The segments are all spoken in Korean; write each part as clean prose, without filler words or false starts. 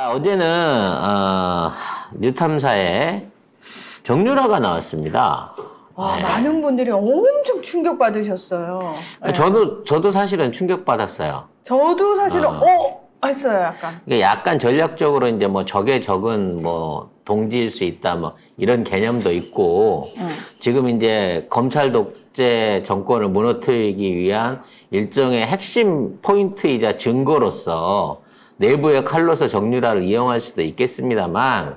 자, 어제는 뉴탐사에 정유라가 나왔습니다. 와, 네. 많은 분들이 엄청 충격받으셨어요. 네. 저도 사실은 충격받았어요. 저도 사실은 했어요, 약간. 이게 약간 전략적으로 이제 뭐 적의 적은 뭐 동지일 수 있다 뭐 이런 개념도 있고 지금 이제 검찰 독재 정권을 무너뜨리기 위한 일종의 핵심 포인트이자 증거로서 내부의 칼로서 정유라를 이용할 수도 있겠습니다만,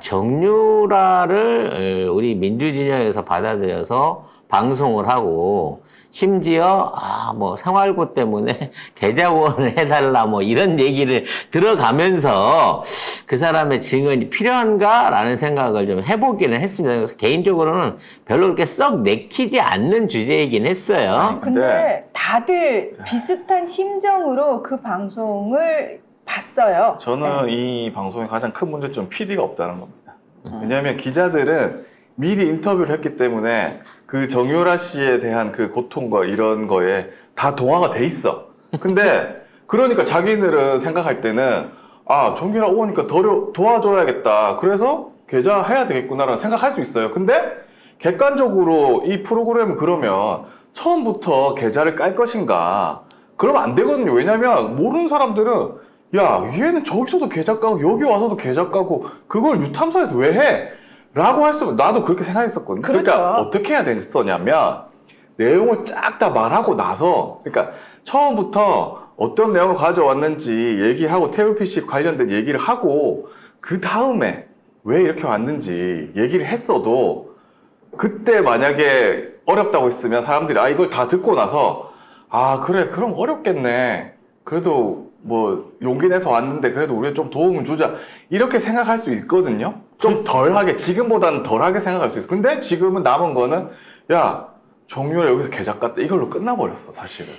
정유라를 우리 민주진영에서 받아들여서 방송을 하고, 심지어, 뭐, 생활고 때문에 계좌원을 해달라, 뭐, 이런 얘기를 들어가면서 그 사람의 증언이 필요한가라는 생각을 좀 해보기는 했습니다. 그래서 개인적으로는 별로 그렇게 썩 내키지 않는 주제이긴 했어요. 근데 다들 비슷한 심정으로 그 방송을 봤어요. 저는 이 방송의 가장 큰 문제점은 PD가 없다는 겁니다. 왜냐하면 기자들은 미리 인터뷰를 했기 때문에 그 정유라 씨에 대한 그 고통과 이런 거에 다 동화가 돼 있어. 근데 그러니까 자기들은 생각할 때는 정유라 오니까 도와줘야겠다. 그래서 계좌 해야 되겠구나라는 생각할 수 있어요. 근데 객관적으로 이 프로그램은 그러면 처음부터 계좌를 깔 것인가? 그러면 안 되거든요. 왜냐면 모르는 사람들은 얘는 저기서도 계좌 까고 여기 와서도 계좌 까고 그걸 뉴탐사에서 왜 해? 라고 나도 그렇게 생각했었거든요. 그렇죠. 그러니까 어떻게 해야 됐었냐면 내용을 쫙 다 말하고 나서 그러니까 처음부터 어떤 내용을 가져왔는지 얘기하고 태블PC 관련된 얘기를 하고 그 다음에 왜 이렇게 왔는지 얘기를 했어도 그때 만약에 어렵다고 했으면 사람들이 이걸 다 듣고 나서 그래 그럼 어렵겠네. 그래도 뭐 용기 내서 왔는데 그래도 우리가 좀 도움을 주자 이렇게 생각할 수 있거든요. 좀 덜하게 지금보다는 덜하게 생각할 수 있어. 근데 지금은 남은 거는 정유라 여기서 계좌 깠다 이걸로 끝나버렸어 사실은.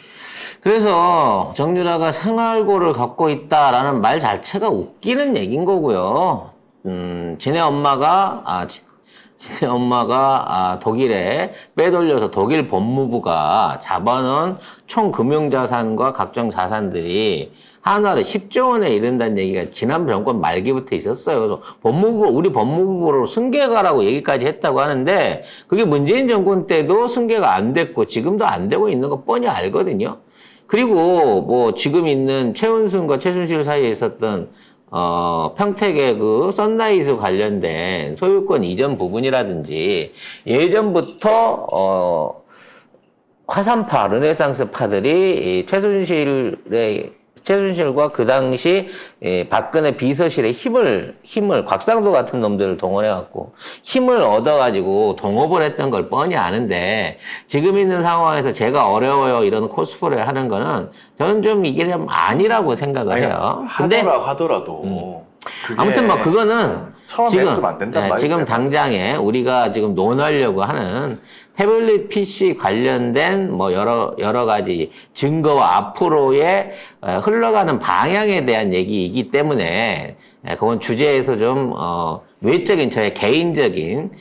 그래서 정유라가 생활고를 갖고 있다라는 말 자체가 웃기는 얘기인 거고요. 지네 엄마가 독일에 빼돌려서 독일 법무부가 잡아놓은 총 금융자산과 각종 자산들이 하나로 10조 원에 이른다는 얘기가 지난 정권 말기부터 있었어요. 그래서 우리 법무부로 승계가라고 얘기까지 했다고 하는데 그게 문재인 정권 때도 승계가 안 됐고 지금도 안 되고 있는 거 뻔히 알거든요. 그리고 뭐 지금 있는 최은순과 최순실 사이에 있었던 평택의 그 썬라이즈 관련된 소유권 이전 부분이라든지 예전부터 화산파, 르네상스파들이 최순실과 그 당시 박근혜 비서실의 힘을 곽상도 같은 놈들을 동원해갖고 힘을 얻어가지고 동업을 했던 걸 뻔히 아는데 지금 있는 상황에서 제가 어려워요 이런 코스프레를 하는 거는 저는 좀 이게 좀 아니라고 생각을 해요. 근데 하더라도 그게 아무튼 뭐 그거는 처음에 했으면 안 된단 말이에요. 지금 당장에 우리가 지금 논하려고 하는 태블릿 PC 관련된 뭐 여러 가지 증거와 앞으로의 흘러가는 방향에 대한 얘기이기 때문에 그건 주제에서 좀 외적인 저의 개인적인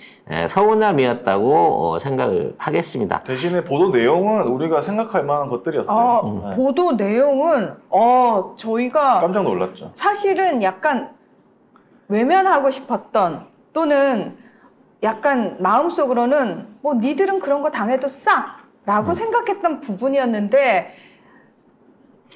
서운함이었다고 생각을 하겠습니다. 대신에 보도 내용은 우리가 생각할 만한 것들이었어요. 보도 내용은 저희가 깜짝 놀랐죠. 사실은 약간 외면하고 싶었던 또는 약간 마음속으로는 뭐 니들은 그런 거 당해도 라고 생각했던 부분이었는데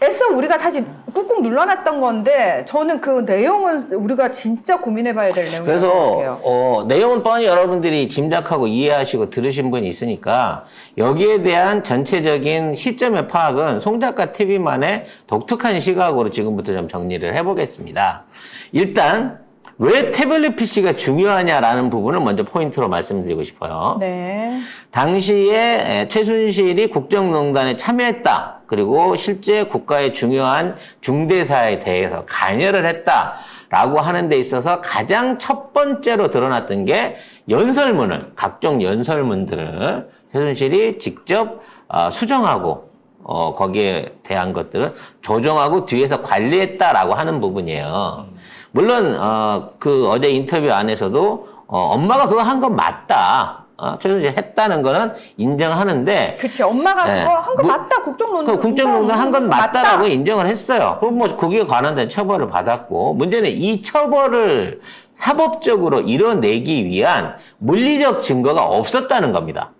애써 우리가 다시 꾹꾹 눌러놨던 건데 저는 그 내용은 우리가 진짜 고민해봐야 될 내용이라고 생각해요. 그래서 내용은 뻔히 여러분들이 짐작하고 이해하시고 들으신 분이 있으니까 여기에 대한 전체적인 시점의 파악은 송 작가 TV만의 독특한 시각으로 지금부터 좀 정리를 해보겠습니다. 일단 왜 태블릿 PC가 중요하냐라는 부분을 먼저 포인트로 말씀드리고 싶어요. 네. 당시에 최순실이 국정농단에 참여했다. 그리고 실제 국가의 중요한 중대사에 대해서 관여를 했다라고 하는 데 있어서 가장 첫 번째로 드러났던 게 각종 연설문들을 최순실이 직접 수정하고 거기에 대한 것들을 조정하고 뒤에서 관리했다라고 하는 부분이에요. 물론 그 어제 인터뷰 안에서도 엄마가 그거 한 건 맞다. 최순실 했다는 거는 인정하는데 그치. 엄마가 네. 그거 한 거 뭐- 맞다. 국정농단. 국정농단 한 건 맞다라고 인정을 했어요. 그럼 뭐 거기에 관한된 처벌을 받았고 문제는 이 처벌을 사법적으로 이뤄내기 위한 물리적 증거가 없었다는 겁니다.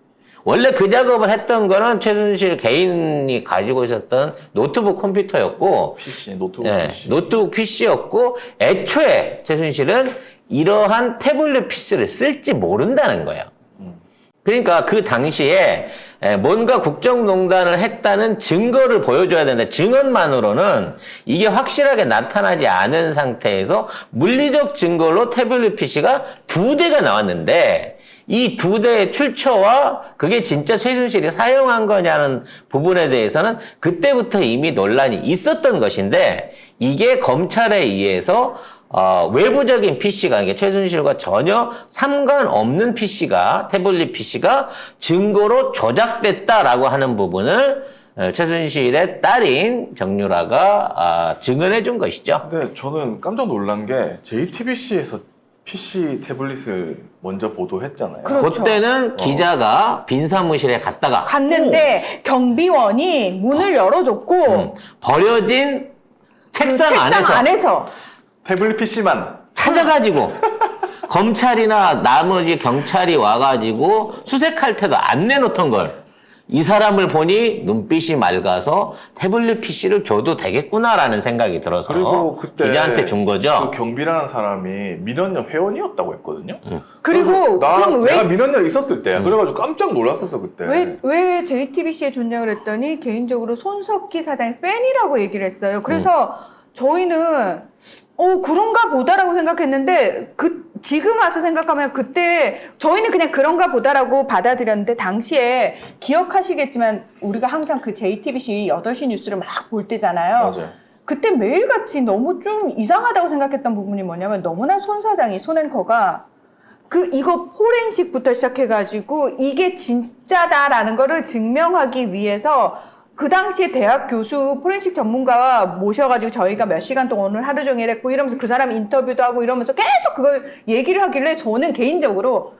원래 그 작업을 했던 거는 최순실 개인이 가지고 있었던 노트북 컴퓨터였고 PC, 노트북 예, PC. 노트북 PC였고 애초에 최순실은 이러한 태블릿 PC를 쓸지 모른다는 거예요. 그러니까 그 당시에 뭔가 국정농단을 했다는 증거를 보여줘야 되는데 증언만으로는 이게 확실하게 나타나지 않은 상태에서 물리적 증거로 태블릿 PC가 2대가 나왔는데 이 2대의 출처와 그게 진짜 최순실이 사용한 거냐는 부분에 대해서는 그때부터 이미 논란이 있었던 것인데 이게 검찰에 의해서 외부적인 PC가, 이게 최순실과 전혀 상관없는 PC가, 태블릿 PC가 증거로 조작됐다라고 하는 부분을 최순실의 딸인 정유라가 증언해 준 것이죠. 근데 저는 깜짝 놀란 게 JTBC에서 PC 태블릿을 먼저 보도했잖아요. 그렇죠. 그때는 기자가 빈 사무실에 갔다가 갔는데 경비원이 문을 열어줬고 버려진 책상, 그 책상 안에서 태블릿 PC만 찾아가지고 검찰이나 나머지 경찰이 와가지고 수색할 때도 안 내놓던 걸 이 사람을 보니 눈빛이 맑아서 태블릿 PC를 줘도 되겠구나라는 생각이 들어서 그리고 그때 기자한테 준 거죠. 그 경비라는 사람이 민원연 회원이었다고 했거든요. 그리고 그럼 내가 왜 민원연 있었을 때야. 그래가지고 깜짝 놀랐었어 그때. 왜 JTBC에 줬냐 그랬더니 개인적으로 손석희 사장의 팬이라고 얘기를 했어요. 그래서 저희는 그런가 보다라고 생각했는데 지금 와서 생각하면 그때 저희는 그냥 그런가 보다라고 받아들였는데 당시에 기억하시겠지만 우리가 항상 그 JTBC 8시 뉴스를 막 볼 때잖아요. 맞아요. 그때 매일같이 너무 좀 이상하다고 생각했던 부분이 뭐냐면 너무나 손 사장이, 손 앵커가 이거 포렌식부터 시작해가지고 이게 진짜다라는 거를 증명하기 위해서 그 당시에 대학 교수 포렌식 전문가 모셔가지고 저희가 몇 시간 동안 오늘 하루 종일 했고 이러면서 그 사람 인터뷰도 하고 이러면서 계속 그걸 얘기를 하길래 저는 개인적으로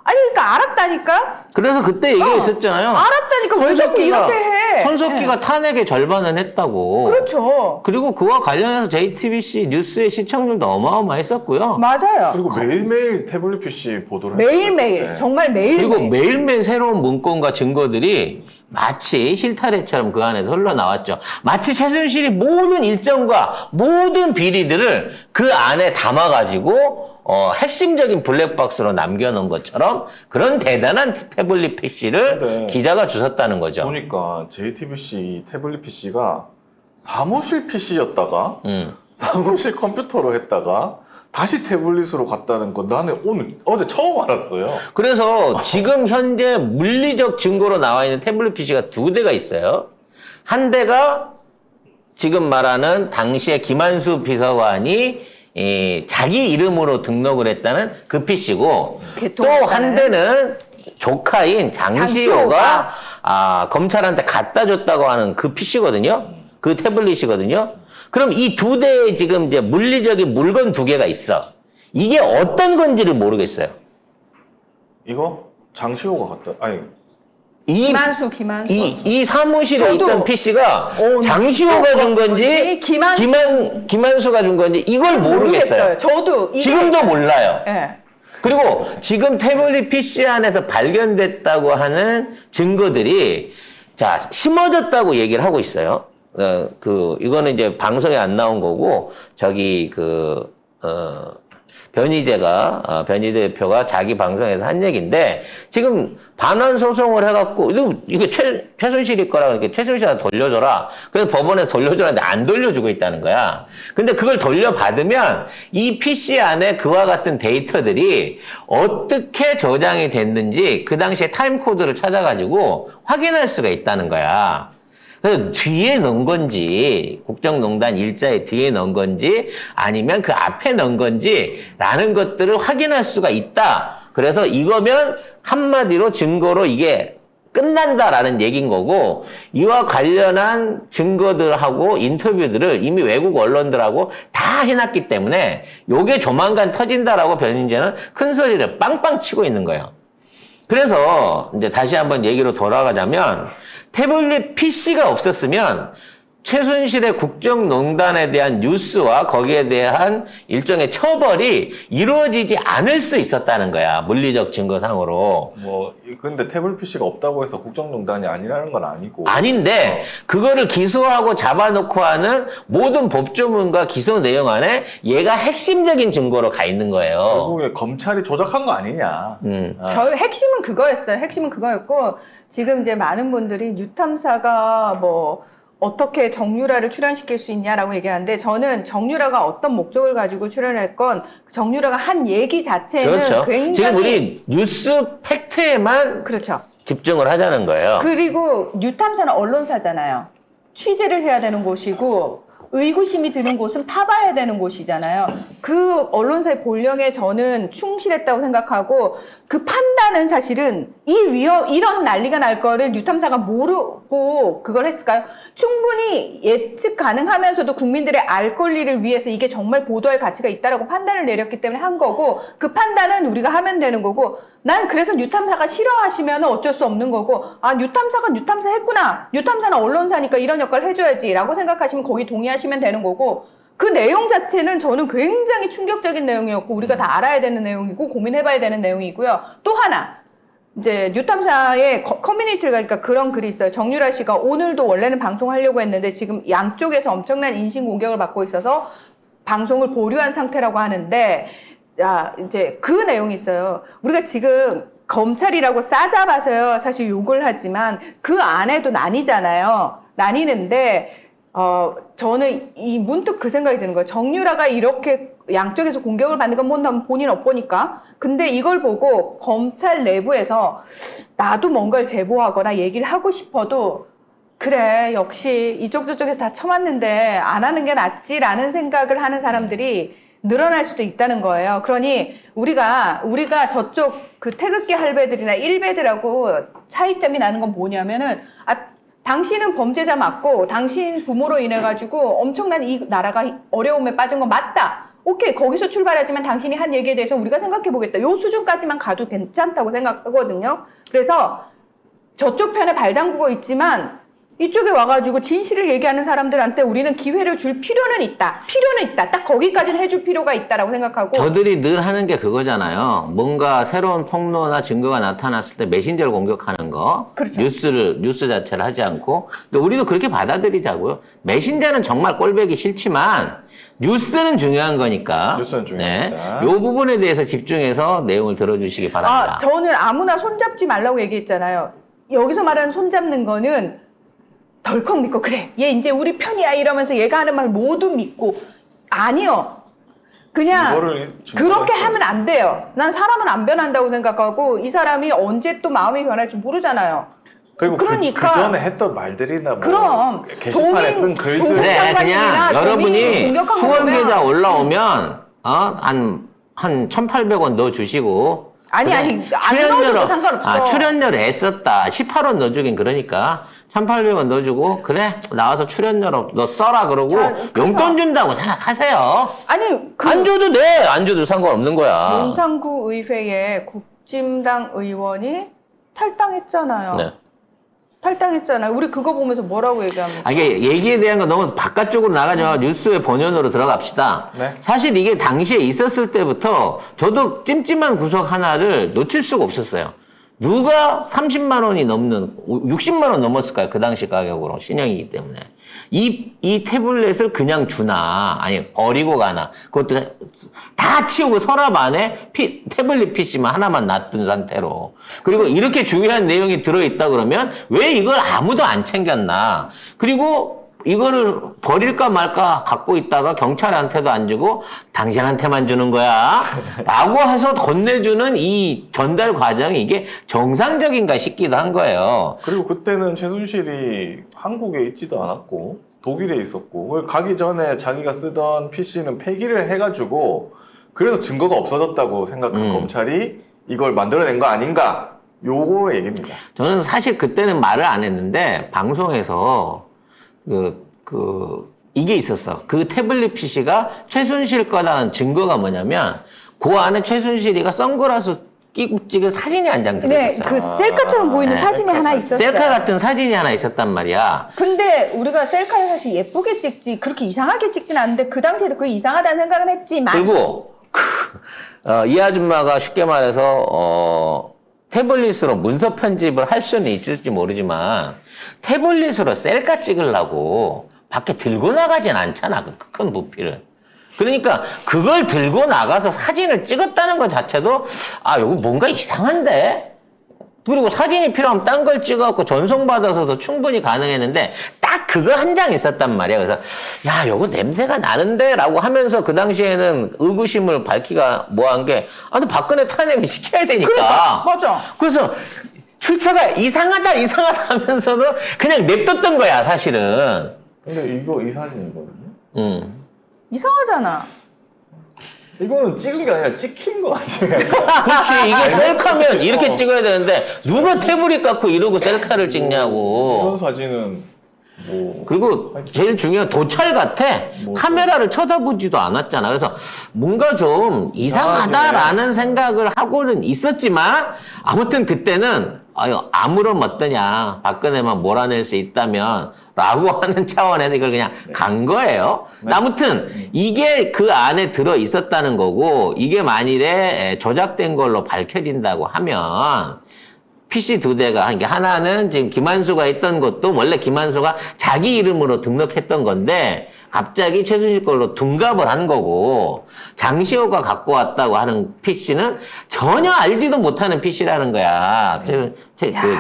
그러니까 알았다니까? 그래서 그때 얘기가 있었잖아요. 알았다니까 왜 자꾸 이렇게 해? 손석희가 탄핵의 절반은 했다고. 그렇죠. 그리고 그와 관련해서 JTBC 뉴스의 시청률도 어마어마했었고요. 맞아요. 그리고 매일매일 태블릿 PC 보도를 했어요. 매일매일. 그때. 정말 매일매일. 그리고 매일매일 새로운 문건과 증거들이 마치 실타래처럼 그 안에서 흘러나왔죠. 마치 최순실이 모든 일정과 모든 비리들을 그 안에 담아가지고 핵심적인 블랙박스로 남겨놓은 것처럼 그런 대단한 태블릿 PC를 네. 기자가 주셨다는 거죠. 보니까 JTBC 태블릿 PC가 사무실 PC였다가 사무실 컴퓨터로 했다가 다시 태블릿으로 갔다는 거 나는 어제 처음 알았어요. 그래서 지금 현재 물리적 증거로 나와 있는 태블릿 PC가 2대가 있어요. 한 대가 지금 말하는 당시에 김한수 비서관이 자기 이름으로 등록을 했다는 그 PC고 또 한 대는 조카인 장시호가 검찰한테 갖다 줬다고 하는 그 PC거든요. 그 태블릿이거든요. 그럼 이 2대에 지금 이제 물리적인 물건 2개가 있어. 이게 어떤 건지를 모르겠어요. 이거 장시호가 갔다. 아니 김한수. 이 사무실에 저도 있던 PC가 장시호가 준 건지 김한수가 준 건지 이걸 모르겠어요. 저도 지금도 몰라요. 예. 그리고 지금 태블릿 PC 안에서 발견됐다고 하는 증거들이 심어졌다고 얘기를 하고 있어요. 이거는 이제 방송에 안 나온 거고 변희재 대표가 자기 방송에서 한 얘기인데, 지금 반환 소송을 해갖고, 이거 최순실이 거라 그러니까 최순실한테 돌려줘라. 그래서 법원에 돌려줘라는데 안 돌려주고 있다는 거야. 근데 그걸 돌려받으면 이 PC 안에 그와 같은 데이터들이 어떻게 저장이 됐는지 그 당시에 타임코드를 찾아가지고 확인할 수가 있다는 거야. 그래서 뒤에 넣은 건지, 국정농단 일자에 뒤에 넣은 건지, 아니면 그 앞에 넣은 건지, 라는 것들을 확인할 수가 있다. 그래서 이거면 한마디로 증거로 이게 끝난다라는 얘기인 거고, 이와 관련한 증거들하고 인터뷰들을 이미 외국 언론들하고 다 해놨기 때문에, 요게 조만간 터진다라고 변희재는 큰 소리를 빵빵 치고 있는 거예요. 그래서 이제 다시 한번 얘기로 돌아가자면 태블릿 PC가 없었으면 최순실의 국정농단에 대한 뉴스와 거기에 대한 일종의 처벌이 이루어지지 않을 수 있었다는 거야. 물리적 증거상으로. 뭐 근데 태블릿 PC가 없다고 해서 국정농단이 아니라는 건 아니고. 아닌데 그거를 기소하고 잡아놓고 하는 모든 법조문과 기소 내용 안에 얘가 핵심적인 증거로 가 있는 거예요. 결국에 검찰이 조작한 거 아니냐. 결 핵심은 그거였어요. 핵심은 그거였고 지금 이제 많은 분들이 뉴탐사가 뭐 어떻게 정유라를 출연시킬 수 있냐라고 얘기하는데 저는 정유라가 어떤 목적을 가지고 출연했건 정유라가 한 얘기 자체는 그렇죠. 굉장히 지금 우리 뉴스 팩트에만 그렇죠. 집중을 하자는 거예요. 그리고 뉴탐사는 언론사잖아요. 취재를 해야 되는 곳이고 의구심이 드는 곳은 파봐야 되는 곳이잖아요. 그 언론사의 본령에 저는 충실했다고 생각하고 그 판단은 사실은 이런 난리가 날 거를 뉴탐사가 모르고 그걸 했을까요? 충분히 예측 가능하면서도 국민들의 알 권리를 위해서 이게 정말 보도할 가치가 있다라고 판단을 내렸기 때문에 한 거고 그 판단은 우리가 하면 되는 거고 난 그래서 뉴탐사가 싫어하시면 어쩔 수 없는 거고 아 뉴탐사가 뉴탐사 했구나 뉴탐사는 언론사니까 이런 역할을 해줘야지 라고 생각하시면 거기 동의하시면 되는 거고 그 내용 자체는 저는 굉장히 충격적인 내용이었고 우리가 다 알아야 되는 내용이고 고민해봐야 되는 내용이고요. 또 하나 이제 뉴탐사의 커뮤니티를 가니까 그런 글이 있어요. 정유라 씨가 오늘도 원래는 방송하려고 했는데 지금 양쪽에서 엄청난 인신 공격을 받고 있어서 방송을 보류한 상태라고 하는데 자, 이제 그 내용이 있어요. 우리가 지금 검찰이라고 싸잡아서요, 사실 욕을 하지만 그 안에도 나뉘잖아요. 나뉘는데, 저는 문득 그 생각이 드는 거예요. 정유라가 이렇게 양쪽에서 공격을 받는 건 뭐 본인 업보니까. 근데 이걸 보고 검찰 내부에서 나도 뭔가를 제보하거나 얘기를 하고 싶어도 그래, 역시 이쪽 저쪽에서 다 쳐맞는데 안 하는 게 낫지라는 생각을 하는 사람들이 늘어날 수도 있다는 거예요. 그러니 우리가 저쪽 그 태극기 할배들이나 일배들하고 차이점이 나는 건 뭐냐면은 당신은 범죄자 맞고 당신 부모로 인해 가지고 엄청난 이 나라가 어려움에 빠진 건 맞다. 오케이, 거기서 출발하지만 당신이 한 얘기에 대해서 우리가 생각해 보겠다. 요 수준까지만 가도 괜찮다고 생각하거든요. 그래서 저쪽 편에 발 담그고 있지만 이쪽에 와가지고 진실을 얘기하는 사람들한테 우리는 기회를 줄 필요는 있다. 딱 거기까지는 해줄 필요가 있다라고 생각하고. 저들이 늘 하는 게 그거잖아요. 뭔가 새로운 폭로나 증거가 나타났을 때 메신저를 공격하는 거. 그렇죠. 뉴스 자체를 하지 않고. 근데 우리도 그렇게 받아들이자고요. 메신저는 정말 꼴보기 싫지만 뉴스는 중요한 거니까. 뉴스는 중요합니다. 네. 요 부분에 대해서 집중해서 내용을 들어주시기 바랍니다. 저는 아무나 손잡지 말라고 얘기했잖아요. 여기서 말하는 손잡는 거는 덜컥 믿고 그래 얘 이제 우리 편이야 이러면서 얘가 하는 말 모두 믿고 아니요. 그냥 그렇게 하면 안 돼요. 난 사람은 안 변한다고 생각하고 이 사람이 언제 또 마음이 변할지 모르잖아요. 그리고 그러니까 그 전에 했던 말들이나 뭐 그럼 게시판에 쓴 글들 그래, 그냥 여러분이 후원 계좌 올라오면 한 1,800원 넣어 주시고 아니 안 넣어도 상관없어. 출연료를 애썼다. 18원 넣어주긴 그러니까 1,800원 넣어주고 그래 나와서 출연료로 너 써라 그러고 용돈 준다고 생각하세요. 아니 안 줘도 돼. 안 줘도 상관없는 거야. 용산구 의회에 국진당 의원이 탈당했잖아요. 네. 탈당했잖아요. 우리 그거 보면서 뭐라고 얘기합니까? 이게 얘기에 대한 건 너무 바깥쪽으로 나가죠. 뉴스의 본연으로 들어갑시다. 네. 사실 이게 당시에 있었을 때부터 저도 찜찜한 구석 하나를 놓칠 수가 없었어요. 누가 30만 원이 넘는 60만 원 넘었을까요? 그 당시 가격으로 신형이기 때문에 이 태블릿을 그냥 주나 아니 버리고 가나 그것도 다 튀우고 서랍 안에 태블릿 PC만 하나만 놔둔 상태로 그리고 이렇게 중요한 내용이 들어있다 그러면 왜 이걸 아무도 안 챙겼나 그리고 이거를 버릴까 말까 갖고 있다가 경찰한테도 안 주고 당신한테만 주는 거야 라고 해서 건네주는 이 전달 과정이 이게 정상적인가 싶기도 한 거예요. 그리고 그때는 최순실이 한국에 있지도 않았고 독일에 있었고 가기 전에 자기가 쓰던 PC는 폐기를 해가지고 그래서 증거가 없어졌다고 생각한 검찰이 이걸 만들어낸 거 아닌가 요거 얘기입니다. 저는 사실 그때는 말을 안 했는데 방송에서 이게 있었어. 그 태블릿 PC가 최순실 거라는 증거가 뭐냐면, 그 안에 최순실이가 선글라스 끼고 찍은 사진이 한 장 네, 들어있어. 그 셀카처럼 보이는 네. 사진이 하나 있었어요. 셀카 같은 사진이 하나 있었단 말이야. 근데 우리가 셀카를 사실 예쁘게 찍지 그렇게 이상하게 찍진 않는데 그 당시에도 그 이상하다는 생각은 했지만 그리고 이 아줌마가 쉽게 말해서 태블릿으로 문서 편집을 할 수는 있을지 모르지만 태블릿으로 셀카 찍으려고 밖에 들고 나가진 않잖아. 그 큰 부피를. 그러니까 그걸 들고 나가서 사진을 찍었다는 것 자체도 아 이거 뭔가 이상한데? 그리고 사진이 필요하면 딴 걸 찍어갖고 전송받아서도 충분히 가능했는데 딱 그거 한 장 있었단 말이야. 그래서 야 이거 냄새가 나는데? 라고 하면서 그 당시에는 의구심을 밝히가 뭐한 게 아, 근데 박근혜 탄핵을 시켜야 되니까. 그러니까 맞아. 그래서 출처가 이상하다 하면서도 그냥 냅뒀던 거야 사실은. 근데 이 사진이거든요. 이상하잖아. 이거는 찍은 게 아니라 찍힌 거 아니에요? 그렇지 이게 셀카면 이렇게 찍어야 되는데 누가 태블릿 갖고 이러고 셀카를 찍냐고. 이런 사진은 뭐 그리고 제일 중요한 도찰 같아. 카메라를 쳐다보지도 않았잖아. 그래서 뭔가 좀 이상하다라는 생각을 하고는 있었지만 아무튼 그때는 아유 아무런 어떠냐 박근혜만 몰아낼 수 있다면 라고 하는 차원에서 이걸 그냥 간 거예요. 아무튼 이게 그 안에 들어 있었다는 거고 이게 만일에 조작된 걸로 밝혀진다고 하면 PC 2대가 이게 하나는 지금 김한수가 했던 것도 원래 김한수가 자기 이름으로 등록했던 건데 갑자기 최순실 걸로 둔갑을 한 거고 장시호가 갖고 왔다고 하는 PC는 전혀 알지도 못하는 PC라는 거야. 그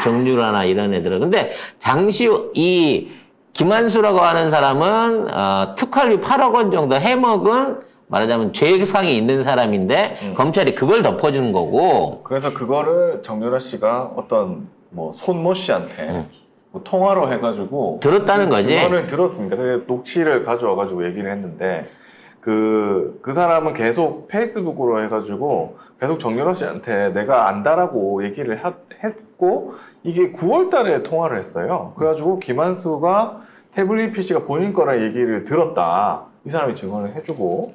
정유라나 이런 애들은. 근데 장시호 이 김한수라고 하는 사람은 특활비 8억 원 정도 해먹은 말하자면 죄상이 있는 사람인데 검찰이 그걸 덮어주는 거고. 그래서 그거를 정유라 씨가 어떤 뭐 손모 씨한테 뭐 통화로 해가지고 들었다는 거지. 그거는 들었습니다. 그 녹취를 가져와가지고 얘기를 했는데 그 사람은 계속 페이스북으로 해가지고 계속 정유라 씨한테 내가 안다라고 얘기를 했고 이게 9월달에 통화를 했어요. 그래가지고 김한수가 태블릿 PC가 본인 거라 얘기를 들었다. 이 사람이 증언을 해주고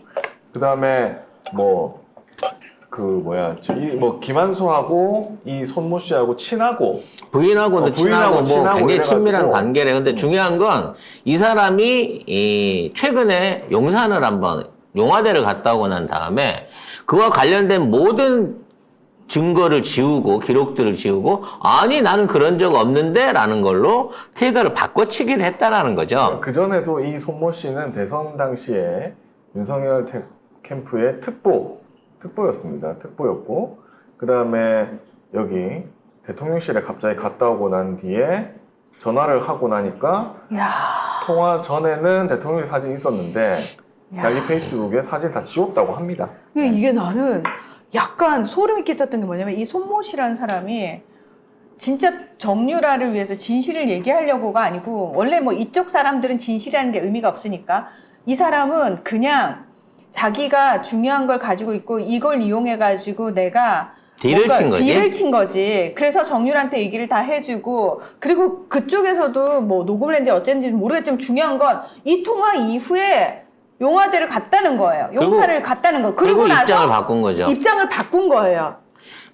그 다음에 김한수하고 이 손모 씨하고 친하고 부인하고도 친하고 친하고 굉장히 친밀한 이래가지고. 관계래. 근데 중요한 건 이 사람이 최근에 용산을 한번 용화대를 갔다 오고 난 다음에 그와 관련된 모든 증거를 지우고 기록들을 지우고 아니 나는 그런 적 없는데 라는 걸로 태도를 바꿔치기를 했다라는 거죠. 그전에도 이 손모 씨는 대선 당시에 윤석열 캠프의 특보였습니다. 특보였고 그 다음에 여기 대통령실에 갑자기 갔다 오고 난 뒤에 전화를 하고 나니까 야. 통화 전에는 대통령 사진이 있었는데 자기 페이스북에 사진 다 지웠다고 합니다. 이게 나는 약간 소름이 끼쳤던 게 뭐냐면 이 손모 씨라는 사람이 진짜 정유라를 위해서 진실을 얘기하려고가 아니고 원래 뭐 이쪽 사람들은 진실이라는 게 의미가 없으니까 이 사람은 그냥 자기가 중요한 걸 가지고 있고 이걸 이용해 가지고 내가 딜을 친 거지. 그래서 정유라한테 얘기를 다 해주고 그리고 그쪽에서도 뭐 녹음을 했는지 어쨌는지 모르겠지만 중요한 건 이 통화 이후에 용화대를 갔다는 거예요. 용사를 갔다는 거. 그리고 나서 입장을 바꾼 거죠. 입장을 바꾼 거예요.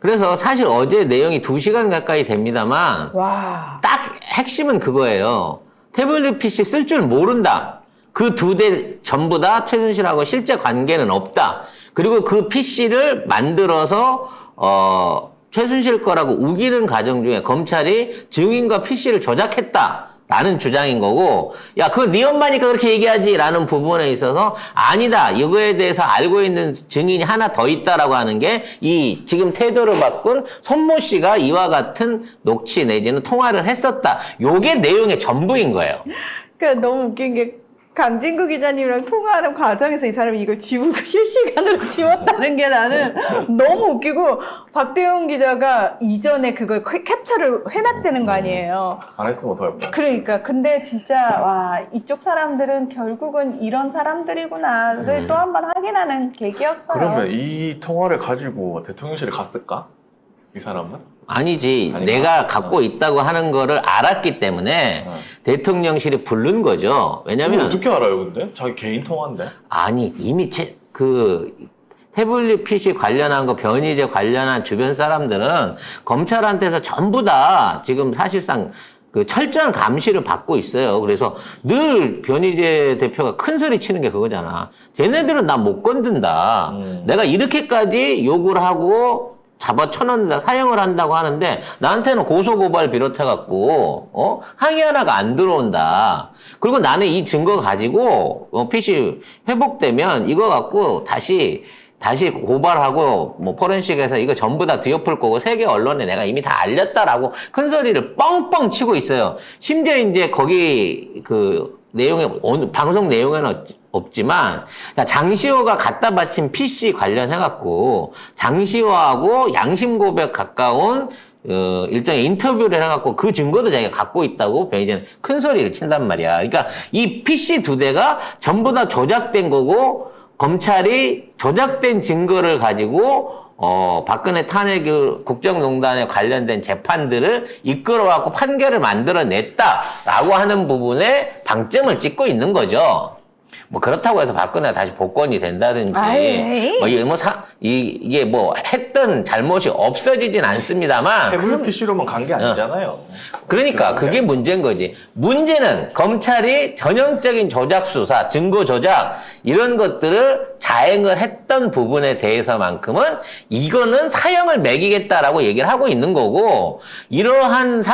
그래서 사실 어제 내용이 2시간 가까이 됩니다만 와. 딱 핵심은 그거예요. 태블릿 PC 쓸 줄 모른다. 그 2대 전부 다 최순실하고 실제 관계는 없다. 그리고 그 PC를 만들어서 최순실 거라고 우기는 과정 중에 검찰이 증인과 PC를 조작했다라는 주장인 거고 야 그거 네 엄마니까 그렇게 얘기하지라는 부분에 있어서 아니다. 이거에 대해서 알고 있는 증인이 하나 더 있다라고 하는 게 이 지금 태도를 바꾼 손모 씨가 이와 같은 녹취 내지는 통화를 했었다. 요게 내용의 전부인 거예요. 그러니까 너무 웃긴 게 강진구 기자님이랑 통화하는 과정에서 이 사람이 이걸 지우고 실시간으로 지웠다는 게 나는 너무 웃기고 박대웅 기자가 이전에 그걸 캡처를 해놨다는 거 아니에요. 안 했으면 어떡할 뻔. 그러니까 근데 진짜 와 이쪽 사람들은 결국은 이런 사람들이구나를 또 한 번 확인하는 계기였어요. 그러면 이 통화를 가지고 대통령실에 갔을까? 이 사람은? 아니지. 아닌가? 내가 갖고 있다고 하는 거를 알았기 때문에 대통령실이 부른 거죠. 왜냐면 어떻게 알아요, 근데? 자기 개인 통화인데? 아니 이미 태블릿 PC 관련한 거, 변이제 관련한 주변 사람들은 검찰한테서 전부 다 지금 사실상 그 철저한 감시를 받고 있어요. 그래서 늘 변희재 대표가 큰 소리 치는 게 그거잖아. 쟤네들은 나 못 건든다. 내가 이렇게까지 욕을 하고 잡아 쳐넣는다, 사형을 한다고 하는데 나한테는 고소고발 비롯해갖고 항의 하나가 안 들어온다. 그리고 나는 이 증거 가지고 PC 회복되면 이거 갖고 다시 고발하고 뭐 포렌식에서 이거 전부 다 뒤엎을 거고 세계 언론에 내가 이미 다 알렸다라고 큰 소리를 뻥뻥 치고 있어요. 심지어 이제 거기 그 내용에 방송 내용에는 없지만 장시호가 갖다 바친 PC 관련해갖고 장시호하고 양심 고백 가까운 일종의 인터뷰를 해갖고 그 증거도 자기가 갖고 있다고 변희재는 큰 소리를 친단 말이야. 그러니까 이 PC 두 대가 전부 다 조작된 거고 검찰이 조작된 증거를 가지고 박근혜 탄핵 국정농단에 관련된 재판들을 이끌어갖고 판결을 만들어냈다라고 하는 부분에 방점을 찍고 있는 거죠. 뭐 그렇다고 해서 박근혜가 다시 복권이 된다든지 뭐 이게 뭐 했던 잘못이 없어지진 않습니다만 태블릿 PC로만 간 게 아니잖아요. 그러니까 그게 문제인 거지. 문제는 검찰이 전형적인 조작 수사, 증거 조작 이런 것들을 자행을 했던 부분에 대해서만큼은 이거는 사형을 매기겠다라고 얘기를 하고 있는 거고 이러한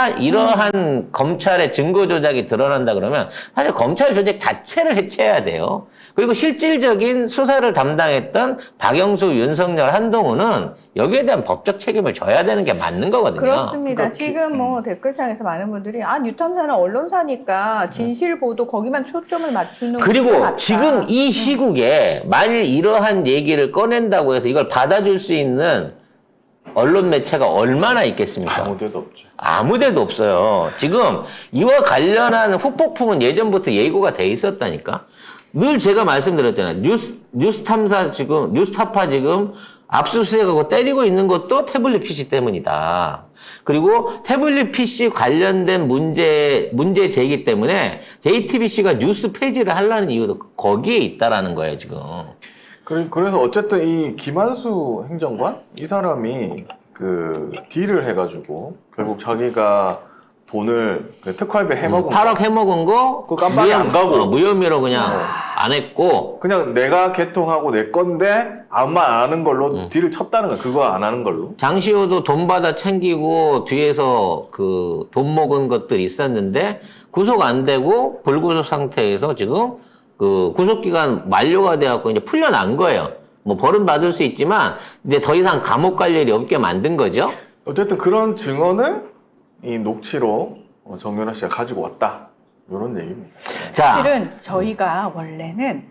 검찰의 증거 조작이 드러난다 그러면 사실 검찰 조직 자체를 해체해야 돼요. 그리고 실질적인 수사를 담당했던 박영수, 윤석열, 한동훈은 여기에 대한 법적 책임을 져야 되는 게 맞는 거거든요. 그렇습니다. 그러니까 지금 뭐 댓글창에서 많은 분들이 뉴탐사는 언론사니까 진실 보도 거기만 초점을 맞추는 그리고 게 맞다. 지금 이 시국에 만일 이러한 얘기를 꺼낸다고 해서 이걸 받아줄 수 있는 언론 매체가 얼마나 있겠습니까? 아무 데도 없죠. 아무 데도 없어요. 지금 이와 관련한 후폭풍은 예전부터 예고가 돼 있었다니까. 늘 제가 말씀드렸잖아요. 뉴스타파 지금 압수수색하고 때리고 있는 것도 태블릿 PC 때문이다. 그리고 태블릿 PC 관련된 문제 제기 때문에 JTBC가 뉴스 폐지를 하려는 이유도 거기에 있다라는 거예요, 지금. 그래서 어쨌든 이 김한수 행정관 이 사람이 그 딜을 해가지고 결국 자기가 돈을 그 특활비 해먹은 8억 해먹은 거 그거 깜빡이 안 가고. 무혐의로 그냥 안 했고 그냥 내가 개통하고 내 건데 아무 말 안 하는 걸로 딜을 쳤다는 거야. 그거 안 하는 걸로. 장시호도 돈 받아 챙기고 뒤에서 그 돈 먹은 것들이 있었는데 구속 안 되고 불구속 상태에서 지금 그 구속기간 만료가 돼갖고 이제 풀려난 거예요. 뭐 벌은 받을 수 있지만 이제 더 이상 감옥 갈 일이 없게 만든 거죠. 어쨌든 그런 증언을 이 녹취로 정유라 씨가 가지고 왔다. 이런 얘기입니다. 자, 사실은 저희가 원래는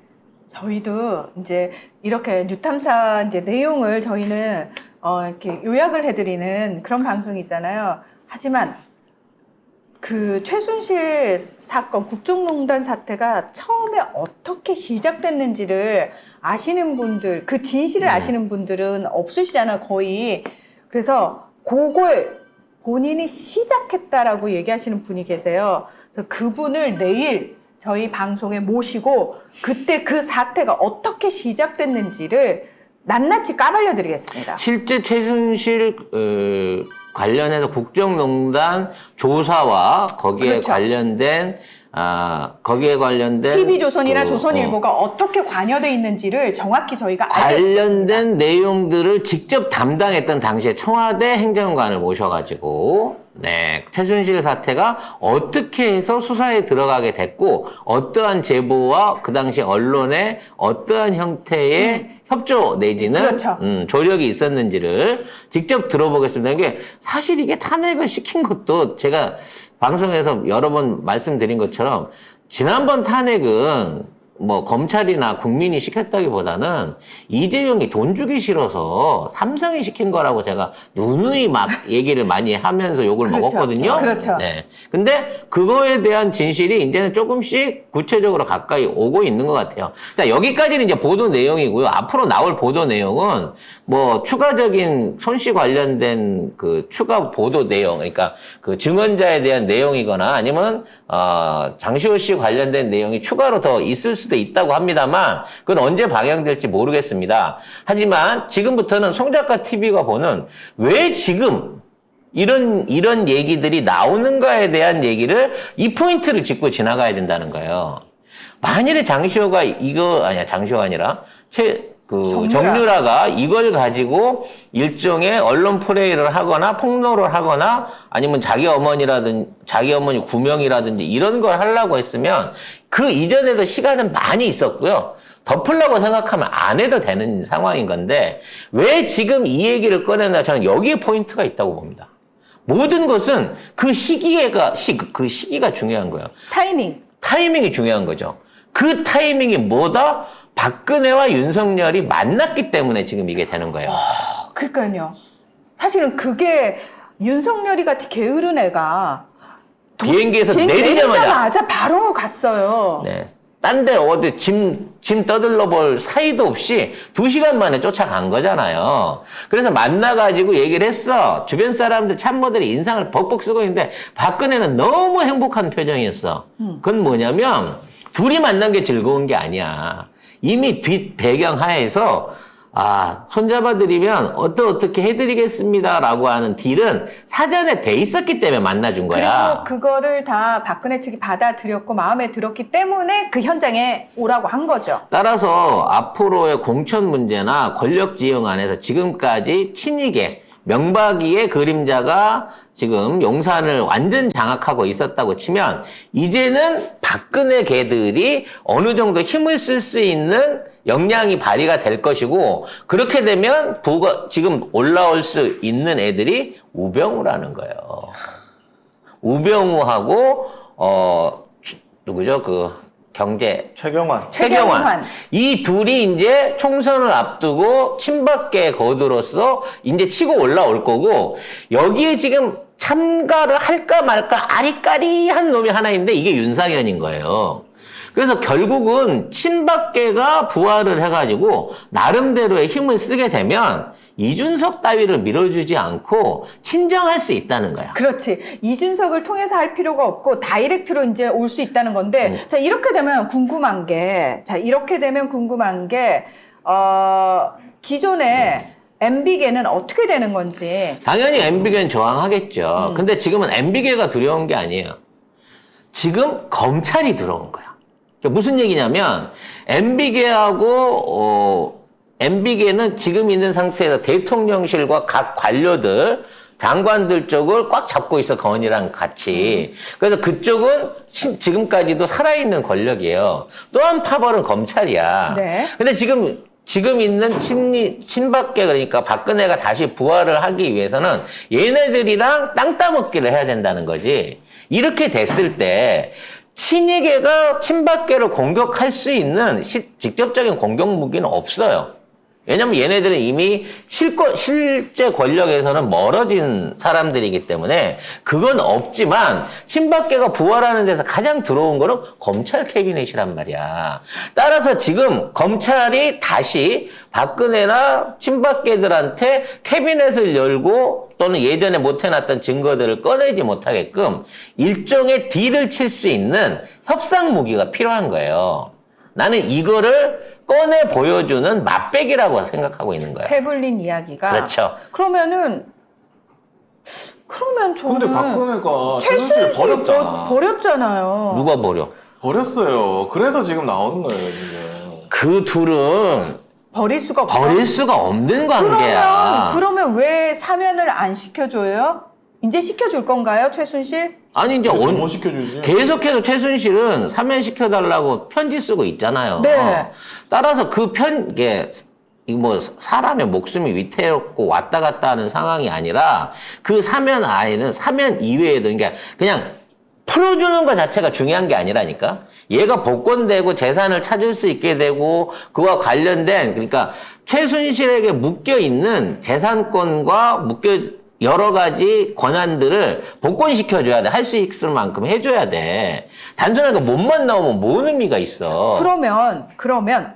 저희도 이제 이렇게 뉴탐사 이제 내용을 저희는 이렇게 요약을 해드리는 그런 방송이잖아요. 하지만 그 최순실 사건 국정농단 사태가 처음에 어떻게 시작됐는지를 아시는 분들, 그 진실을 아시는 분들은 없으시잖아요, 거의. 그래서 그걸 본인이 시작했다라고 얘기하시는 분이 계세요. 그래서 그분을 내일 저희 방송에 모시고 그때 그 사태가 어떻게 시작됐는지를 낱낱이 까발려 드리겠습니다. 실제 최순실 관련해서 국정농단 조사와 거기에 그렇죠. 관련된 TV조선이나 조선일보가 어떻게 관여돼 있는지를 정확히 저희가 관련된 내용들을 직접 담당했던 당시에 청와대 행정관을 모셔가지고 최순실 사태가 어떻게 해서 수사에 들어가게 됐고 어떠한 제보와 그 당시 언론의 어떠한 형태의 협조 내지는 그렇죠. 조력이 있었는지를 직접 들어보겠습니다. 이게 사실 이게 탄핵을 시킨 것도 제가 방송에서 여러 번 말씀드린 것처럼 지난번 탄핵은 뭐 검찰이나 국민이 시켰다기보다는 이재용이 돈 주기 싫어서 삼성이 시킨 거라고 제가 누누이 막 얘기를 많이 하면서 욕을 그렇죠. 먹었거든요. 그렇죠. 네. 근데 그거에 대한 진실이 이제는 조금씩 구체적으로 가까이 오고 있는 것 같아요. 자, 여기까지는 이제 보도 내용이고요. 앞으로 나올 보도 내용은 뭐 추가적인 손씨 관련된 그 추가 보도 내용, 그러니까 그 증언자에 대한 내용이거나 아니면 장시호 씨 관련된 내용이 추가로 더 있을 수 수도 있다고 합니다만 그건 언제 방영될지 모르겠습니다. 하지만 지금부터는 송작가 TV가 보는 왜 지금 이런 얘기들이 나오는가에 대한 얘기를 이 포인트를 짚고 지나가야 된다는 거예요. 만일에 장시호가 장시호가 아니라 정유라가 이걸 가지고 일종의 언론 플레이를 하거나 폭로를 하거나 아니면 자기 어머니 구명이라든지 이런 걸 하려고 했으면 그 이전에도 시간은 많이 있었고요. 덮으려고 생각하면 안 해도 되는 상황인 건데 왜 지금 이 얘기를 꺼내나 저는 여기에 포인트가 있다고 봅니다. 모든 것은 그 시기가 중요한 거예요. 타이밍이 중요한 거죠. 그 타이밍이 뭐다? 박근혜와 윤석열이 만났기 때문에 지금 이게 되는 거예요. 그러니까요. 사실은 그게 윤석열이 같이 게으른 애가 비행기에서 내리자마자 바로 갔어요. 네. 딴 데 어디 짐 떠들러 볼 사이도 없이 2시간 만에 쫓아간 거잖아요. 그래서 만나가지고 얘기를 했어. 주변 사람들 참모들이 인상을 벅벅 쓰고 있는데 박근혜는 너무 행복한 표정이었어. 그건 뭐냐면 둘이 만난 게 즐거운 게 아니야. 이미 뒷 배경 하에서 손잡아드리면 어떻게 해드리겠습니다라고 하는 딜은 사전에 돼 있었기 때문에 만나준 거야. 그리고 그거를 다 박근혜 측이 받아들였고 마음에 들었기 때문에 그 현장에 오라고 한 거죠. 따라서 앞으로의 공천 문제나 권력 지형 안에서 지금까지 친이계, 명박이의 그림자가 지금 용산을 완전 장악하고 있었다고 치면 이제는 박근혜 개들이 어느 정도 힘을 쓸 수 있는 역량이 발휘가 될 것이고 그렇게 되면 지금 올라올 수 있는 애들이 우병우라는 거예요. 우병우하고 누구죠? 최경환. 이 둘이 이제 총선을 앞두고 친박계 거두로서 이제 치고 올라올 거고 여기에 지금 참가를 할까 말까 아리까리한 놈이 하나 있는데 이게 윤상현인 거예요. 그래서 결국은 친박계가 부활을 해가지고 나름대로의 힘을 쓰게 되면 이준석 따위를 밀어주지 않고 친정할 수 있다는 거야. 그렇지. 이준석을 통해서 할 필요가 없고 다이렉트로 이제 올 수 있다는 건데 자 이렇게 되면 궁금한 게 기존에 MB계는 어떻게 되는 건지. 당연히 MB계는 저항하겠죠. 근데 지금은 MB계가 두려운 게 아니에요. 지금 검찰이 들어온 거야. 그러니까 무슨 얘기냐면 MB계는 지금 있는 상태에서 대통령실과 각 관료들, 장관들 쪽을 꽉 잡고 있어, 건이랑 같이. 그래서 그쪽은 지금까지도 살아있는 권력이에요. 또 한 파벌은 검찰이야. 네. 근데 지금 있는 친박계, 그러니까 박근혜가 다시 부활을 하기 위해서는 얘네들이랑 땅 따먹기를 해야 된다는 거지. 이렇게 됐을 때 친이계가 친박계를 공격할 수 있는 직접적인 공격 무기는 없어요. 왜냐면 얘네들은 이미 실제 권력에서는 멀어진 사람들이기 때문에 그건 없지만 친박계가 부활하는 데서 가장 들어온 거는 검찰 캐비넷이란 말이야. 따라서 지금 검찰이 다시 박근혜나 친박계들한테 캐비넷을 열고 또는 예전에 못 해놨던 증거들을 꺼내지 못하게끔 일종의 딜을 칠 수 있는 협상 무기가 필요한 거예요. 나는 이거를 꺼내 보여주는 맛배기라고 생각하고 있는 거야. 태블릿 이야기가. 그렇죠. 그러면 저는 근데 박근혜가 최순실 버렸잖아. 버렸잖아요. 누가 버려? 버렸어요. 그래서 지금 나오는 거예요, 지금. 그 둘은 버릴 수가 없어. 버릴 수가 없는 관계야. 그러면 왜 사면을 안 시켜줘요? 이제 시켜줄 건가요, 최순실? 아니 이제 못 시켜주지. 계속해서 최순실은 사면시켜달라고 편지 쓰고 있잖아요. 네. 따라서 이게 뭐 사람의 목숨이 위태롭고 왔다 갔다 하는 상황이 아니라 그 사면 아이는 사면 이외에도 그러니까 그냥 풀어주는 것 자체가 중요한 게 아니라니까. 얘가 복권되고 재산을 찾을 수 있게 되고 그와 관련된 그러니까 최순실에게 묶여 있는 재산권과 여러 가지 권한들을 복권시켜줘야 돼. 할 수 있을 만큼 해줘야 돼. 단순하게 몸만 나오면 뭔 의미가 있어. 그러면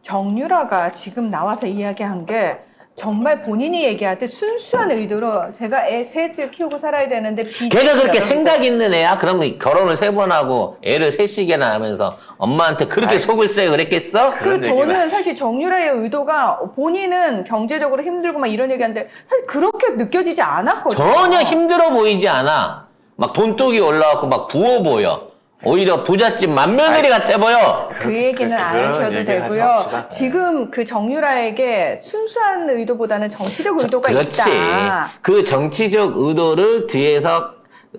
정유라가 지금 나와서 이야기한 게 정말 본인이 얘기하듯 순수한 의도로 제가 애 셋을 키우고 살아야 되는데 걔가 그렇게 생각 있는 애야? 그러면 결혼을 3번 하고 애를 3씩이나 하면서 엄마한테 그렇게 속을 쎄 그랬겠어? 그 저는 사실 정유라의 의도가 본인은 경제적으로 힘들고 막 이런 얘기하는데 사실 그렇게 느껴지지 않았거든요. 전혀 힘들어 보이지 않아. 막 돈독이 올라왔고 막 부어 보여. 오히려 부잣집 맏며느리 같아 보여. 그 얘기는 안 그런 하셔도 얘기 되고요. 하지 맙시다. 지금 그 정유라에게 순수한 의도보다는 정치적 의도가 그렇지. 있다. 그 정치적 의도를 뒤에서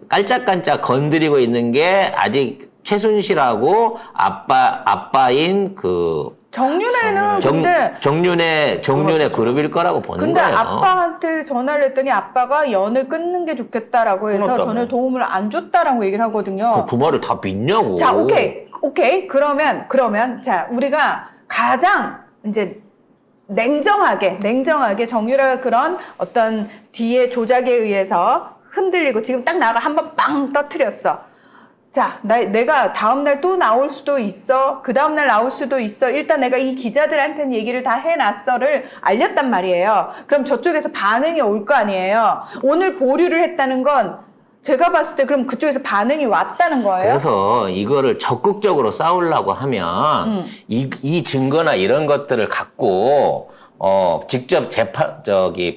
깔짝깔짝 건드리고 있는 게 아직 최순실하고 아빠인 그 정윤회는 근데 정윤회 그룹일 거라고 보는 근데 거예요. 아빠한테 전화를 했더니 아빠가 연을 끊는 게 좋겠다라고 해서 끊었다며. 전혀 도움을 안 줬다라고 얘기를 하거든요. 그 말을 다 믿냐고. 자, 오케이. 그러면 자, 우리가 가장 이제 냉정하게 정유라가 그런 어떤 뒤에 조작에 의해서 흔들리고 지금 딱 나가 한번 빵 터트렸어. 자, 내가 다음날 또 나올 수도 있어. 그 다음날 나올 수도 있어. 일단 내가 이 기자들한테는 얘기를 다 해놨어를 알렸단 말이에요. 그럼 저쪽에서 반응이 올 거 아니에요. 오늘 보류를 했다는 건 제가 봤을 때 그럼 그쪽에서 반응이 왔다는 거예요? 그래서 이거를 적극적으로 싸우려고 하면 이 증거나 이런 것들을 갖고 직접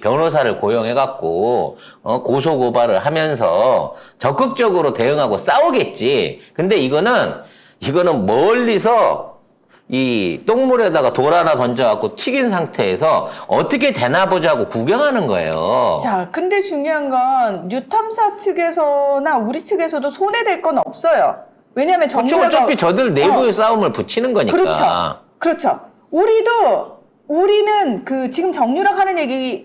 변호사를 고용해갖고, 고소 고발을 하면서 적극적으로 대응하고 싸우겠지. 근데 이거는 멀리서 이 똥물에다가 돌 하나 던져갖고 튀긴 상태에서 어떻게 되나 보자고 구경하는 거예요. 자, 근데 중요한 건 뉴탐사 측에서나 우리 측에서도 손해될 건 없어요. 왜냐하면 정유라가 어차피 저들 내부의 싸움을 붙이는 거니까. 그렇죠. 우리는 그 지금 정유라가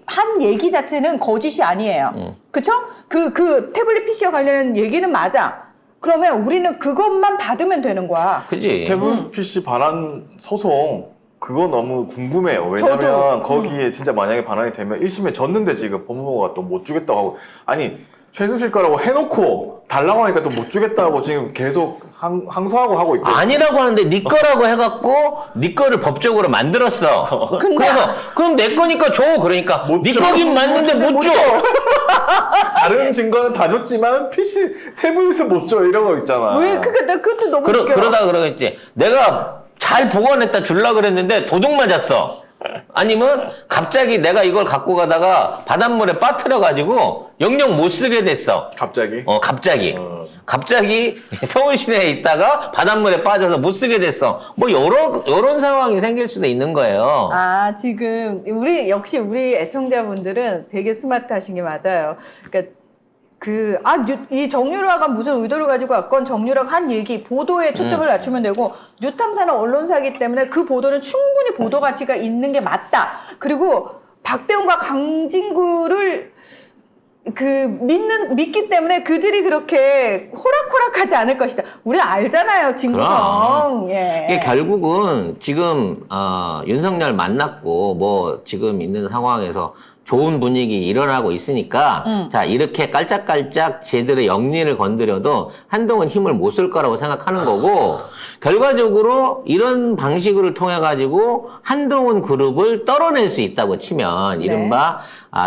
한 얘기 자체는 거짓이 아니에요. 그쵸? 그 태블릿 PC와 관련된 얘기는 맞아. 그러면 우리는 그것만 받으면 되는 거야. 그지? 태블릿 PC 반환 소송 그거 너무 궁금해요. 왜냐면 저도, 거기에 진짜 만약에 반환이 되면 1심에 졌는데 지금 법무부가 또 못 주겠다고 하고 아니 최순실 거라고 해놓고 달라고 하니까 또 못 주겠다고 지금 계속 항소하고 하고 있고 아니라고 하는데 네 거라고 해갖고 네 거를 법적으로 만들었어. 근데 그래서 그럼 내 거니까 줘. 그러니까 못 네 줘. 거긴 맞는데 못 줘. 다른 증거는 다 줬지만 PC 태블릿은 못 줘 이런 거 있잖아. 왜 나 그것도 너무 웃겨. 그러다가 그러겠지. 내가 잘 보관했다 줄라 그랬는데 도둑 맞았어. 아니면 갑자기 내가 이걸 갖고 가다가 바닷물에 빠뜨려가지고 영영 못 쓰게 됐어. 갑자기? 갑자기 서울 시내에 있다가 바닷물에 빠져서 못 쓰게 됐어. 뭐 요런 상황이 생길 수도 있는 거예요. 아, 지금 역시 우리 애청자분들은 되게 스마트하신 게 맞아요. 그러니까 이 정유라가 무슨 의도를 가지고 왔건 정유라가 한 얘기, 보도에 초점을 맞추면 되고, 뉴탐사는 언론사이기 때문에 그 보도는 충분히 보도 가치가 있는 게 맞다. 그리고 박대웅과 강진구를 믿기 때문에 그들이 그렇게 호락호락하지 않을 것이다. 우리 알잖아요, 진구성. 예. 이게 결국은 지금 윤석열 만났고 뭐 지금 있는 상황에서 좋은 분위기 일어나고 있으니까 자 이렇게 깔짝깔짝 제들의 영리를 건드려도 한동훈 힘을 못 쓸 거라고 생각하는 거고 결과적으로 이런 방식을 통해 가지고 한동훈 그룹을 떨어낼 수 있다고 치면 이른바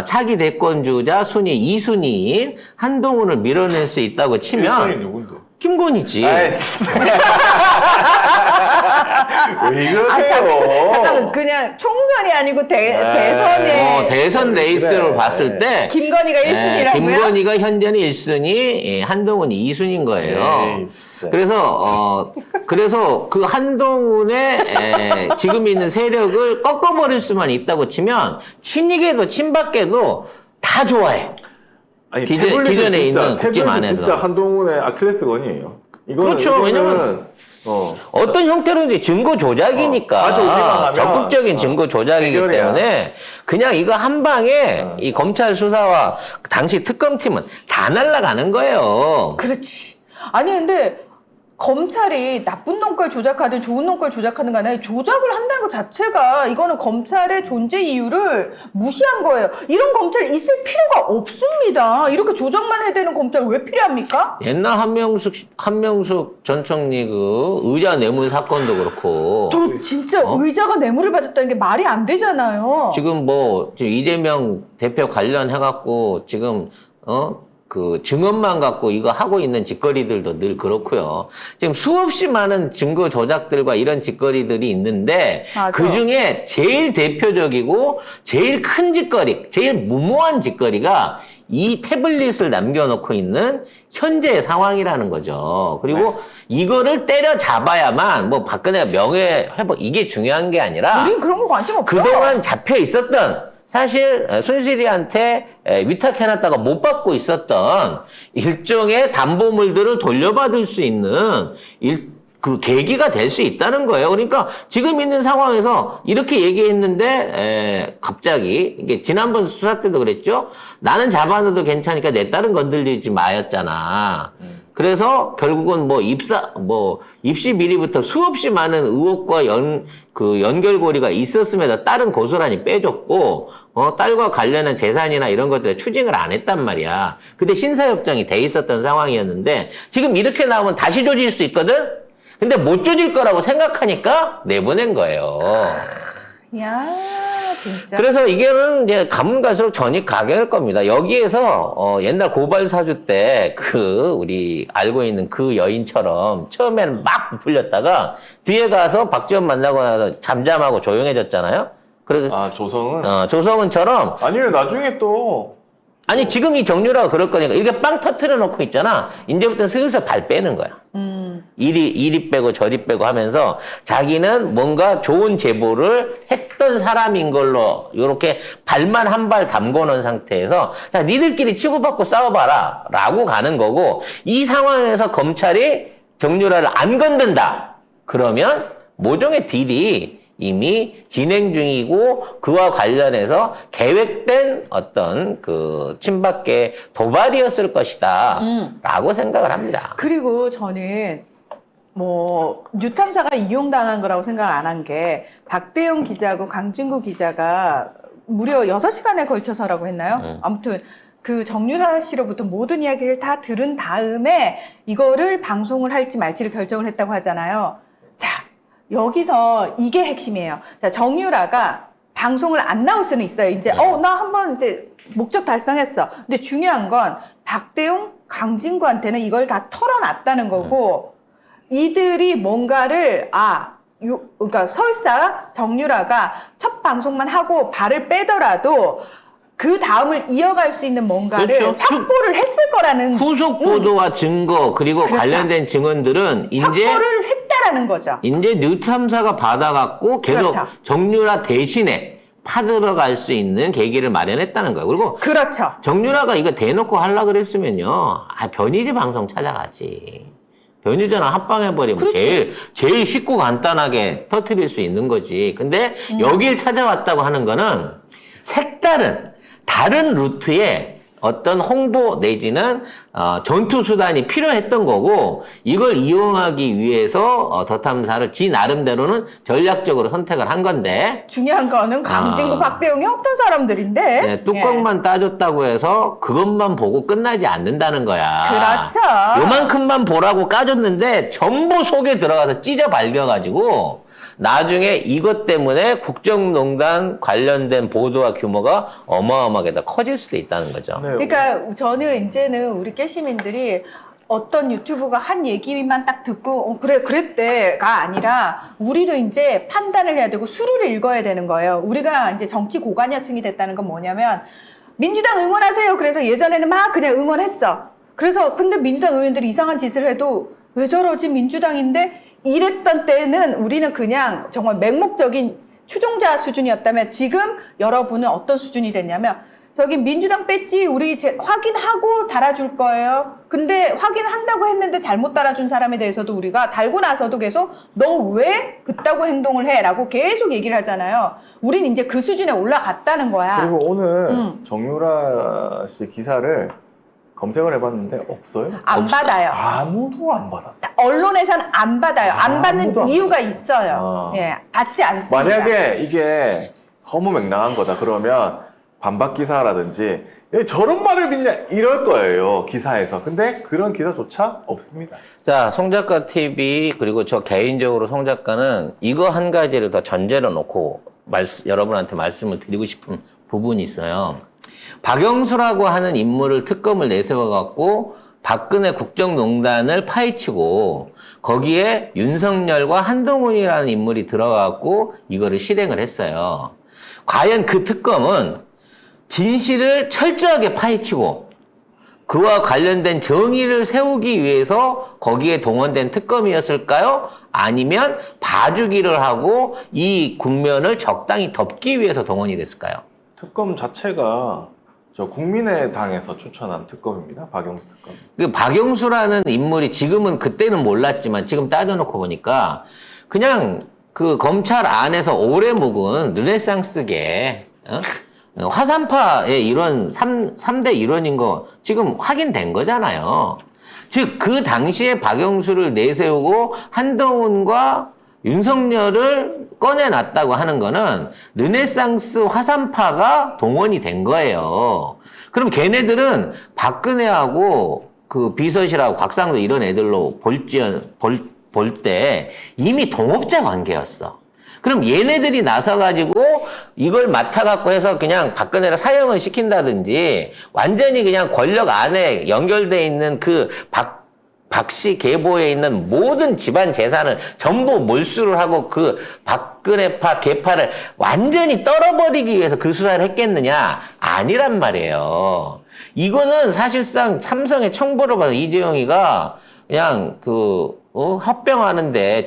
차기 대권주자 순위 2순위인 한동훈을 밀어낼 수 있다고 1순위 치면 누군데? 김건희지. 아이, 왜 이러세요? 잠깐만, 그냥 총선이 아니고 대선에. 대선 레이스를 그래. 봤을 때 김건희가 1순위라고요? 김건희가 현재는 1순위, 한동훈이 2순위인 거예요. 에이, 진짜. 그래서 그 한동훈의 지금 있는 세력을 꺾어버릴 수만 있다고 치면 친이계도 친박계도 다 좋아해. 아니 기존에 태블릿은 있는 국짐 안에서. 진짜 한동훈의 아킬레스건이에요. 그렇죠. 왜냐면 어떤 형태로든지 증거 조작이니까 가져오기만 하면 적극적인 증거 조작이기 해결이야. 때문에 그냥 이거 한 방에 이 검찰 수사와 당시 특검팀은 다 날아가는 거예요. 그렇지. 아니, 근데 검찰이 나쁜 놈걸 조작하든 좋은 놈걸 조작하는 거 아니라 조작을 한다는 것 자체가 이거는 검찰의 존재 이유를 무시한 거예요. 이런 검찰 있을 필요가 없습니다. 이렇게 조작만 해야 되는 검찰 왜 필요합니까? 옛날 한명숙 전 총리 그 의자 뇌물 사건도 그렇고. 저 진짜 의자가 뇌물을 받았다는 게 말이 안 되잖아요. 지금 뭐, 지금 이재명 대표 관련해갖고 지금, 그 증언만 갖고 이거 하고 있는 짓거리들도 늘 그렇고요. 지금 수없이 많은 증거 조작들과 이런 짓거리들이 있는데 맞아. 그 중에 제일 대표적이고 제일 큰 짓거리, 제일 무모한 짓거리가 이 태블릿을 남겨놓고 있는 현재의 상황이라는 거죠. 그리고 이거를 때려잡아야만 뭐 박근혜가 명예 회복 이게 중요한 게 아니라 우린 그런 거 관심 없어. 그동안 잡혀 있었던 사실 순실이한테 위탁해놨다가 못 받고 있었던 일종의 담보물들을 돌려받을 수 있는 그 계기가 될 수 있다는 거예요. 그러니까 지금 있는 상황에서 이렇게 얘기했는데 갑자기 이게 지난번 수사 때도 그랬죠. 나는 잡아놔도 괜찮으니까 내 딸은 건들리지 마였잖아. 그래서 결국은 입시 비리부터 수없이 많은 의혹과 연결고리가 있었음에도 딸은 고스란히 빼줬고, 딸과 관련한 재산이나 이런 것들을 추징을 안 했단 말이야. 그때 신사협정이 돼 있었던 상황이었는데, 지금 이렇게 나오면 다시 조질 수 있거든? 근데 못 조질 거라고 생각하니까 내보낸 거예요. 야, 진짜. 그래서 이게는 이제 가면 갈수록 전이 가게 될 겁니다. 여기에서 옛날 고발 사주 때 우리 알고 있는 그 여인처럼 처음에는 막 부풀렸다가 뒤에 가서 박지원 만나고 나서 잠잠하고 조용해졌잖아요. 그래서 조성은? 조성은처럼 아니요, 나중에 또. 아니 지금 이 정유라가 그럴 거니까 이렇게 빵 터트려 놓고 있잖아. 이제부터 슬슬 발 빼는 거야. 이리 빼고 저리 빼고 하면서 자기는 뭔가 좋은 제보를 했던 사람인 걸로 이렇게 발만 한 발 담궈 놓은 상태에서 자 니들끼리 치고받고 싸워봐라 라고 가는 거고 이 상황에서 검찰이 정유라를 안 건든다. 그러면 모종의 딜이 이미 진행 중이고 그와 관련해서 계획된 어떤 그 친박계 도발이었을 것이다 라고 생각을 합니다. 그리고 저는 뉴탐사가 이용당한 거라고 생각을 안 한 게 박대용 기자하고 강진구 기자가 무려 6시간에 걸쳐서라고 했나요? 아무튼 그 정유라 씨로부터 모든 이야기를 다 들은 다음에 이거를 방송을 할지 말지를 결정을 했다고 하잖아요. 자, 여기서 이게 핵심이에요. 자, 정유라가 방송을 안 나올 수는 있어요. 이제 나 한번 이제 목적 달성했어. 근데 중요한 건 박대용, 강진구한테는 이걸 다 털어놨다는 거고 이들이 뭔가를 그러니까 설사 정유라가 첫 방송만 하고 발을 빼더라도 그 다음을 이어갈 수 있는 뭔가를 그렇죠. 확보를 했을 거라는 후속 보도와 증거 그리고 그렇죠. 관련된 증언들은 이제 확보를 했다라는 거죠. 이제 뉴탐사가 받아갖고 계속 그렇죠. 정유라 대신에 파들어갈 수 있는 계기를 마련했다는 거예요. 그리고 그렇죠. 정유라가 이거 대놓고 하려고 그랬으면요. 변희재 방송 찾아가지. 변희재랑 합방해버리면 그렇지. 제일 쉽고 간단하게 터뜨릴 수 있는 거지. 근데 여길 찾아왔다고 하는 거는 색다른 다른 루트에 어떤 홍보 내지는 전투 수단이 필요했던 거고 이걸 이용하기 위해서 더 탐사를 지 나름대로는 전략적으로 선택을 한 건데 중요한 거는 강진구, 박대용이 어떤 사람들인데 네, 뚜껑만 따줬다고 해서 그것만 보고 끝나지 않는다는 거야. 그렇죠. 요만큼만 보라고 까줬는데 전부 속에 들어가서 찢어 발겨가지고 나중에 이것 때문에 국정농단 관련된 보도와 규모가 어마어마하게 더 커질 수도 있다는 거죠. 네. 그러니까 저는 이제는 우리 깨시민들이 어떤 유튜브가 한 얘기만 딱 듣고 그래 그랬대가 아니라 우리도 이제 판단을 해야 되고 수를 읽어야 되는 거예요. 우리가 이제 정치 고관여층이 됐다는 건 뭐냐면 민주당 응원하세요. 그래서 예전에는 막 그냥 응원했어. 그래서 근데 민주당 의원들이 이상한 짓을 해도 왜 저러지 민주당인데 이랬던 때는 우리는 그냥 정말 맹목적인 추종자 수준이었다면 지금 여러분은 어떤 수준이 됐냐면 저기 민주당 뺐지 우리 확인하고 달아줄 거예요. 근데 확인한다고 했는데 잘못 달아준 사람에 대해서도 우리가 달고 나서도 계속 너 왜 그따구 행동을 해? 라고 계속 얘기를 하잖아요. 우린 이제 그 수준에 올라갔다는 거야. 그리고 오늘 정유라 씨 기사를 검색을 해봤는데 없어요. 안 받아요. 아무도 안 받았어. 언론에서는 안 받아요. 안 받는 아무도 안 이유가 받았어. 있어요. 예, 받지 않습니다. 만약에 이게 허무맹랑한 거다 그러면 반박 기사라든지 저런 말을 믿냐 이럴 거예요 기사에서. 근데 그런 기사조차 없습니다. 자, 송 작가 TV 그리고 저 개인적으로 송 작가는 이거 한 가지를 더 전제로 놓고 여러분한테 말씀을 드리고 싶은 부분이 있어요. 박영수라고 하는 인물을 특검을 내세워갖고 박근혜 국정농단을 파헤치고 거기에 윤석열과 한동훈이라는 인물이 들어가고 이거를 실행을 했어요. 과연 그 특검은 진실을 철저하게 파헤치고 그와 관련된 정의를 세우기 위해서 거기에 동원된 특검이었을까요? 아니면 봐주기를 하고 이 국면을 적당히 덮기 위해서 동원이 됐을까요? 특검 자체가 저 국민의당에서 추천한 특검입니다. 박영수 특검. 그 박영수라는 인물이 지금은 그때는 몰랐지만 지금 따져놓고 보니까 그냥 그 검찰 안에서 오래 묵은 르네상스계 화산파의 일원 3대 일원인 거 지금 확인된 거잖아요. 즉 그 당시에 박영수를 내세우고 한동훈과 윤석열을 꺼내놨다고 하는 거는 르네상스 화산파가 동원이 된 거예요. 그럼 걔네들은 박근혜하고 그 비서실하고 곽상도 이런 애들로 볼 때 이미 동업자 관계였어. 그럼 얘네들이 나서가지고 이걸 맡아갖고 해서 그냥 박근혜를 사형을 시킨다든지 완전히 그냥 권력 안에 연결돼 있는 그 박씨 계보에 있는 모든 집안 재산을 전부 몰수를 하고 그 박근혜파 계파를 완전히 떨어버리기 위해서 그 수사를 했겠느냐? 아니란 말이에요. 이거는 사실상 삼성의 청부를 봐서 이재용이가 그냥 합병하는데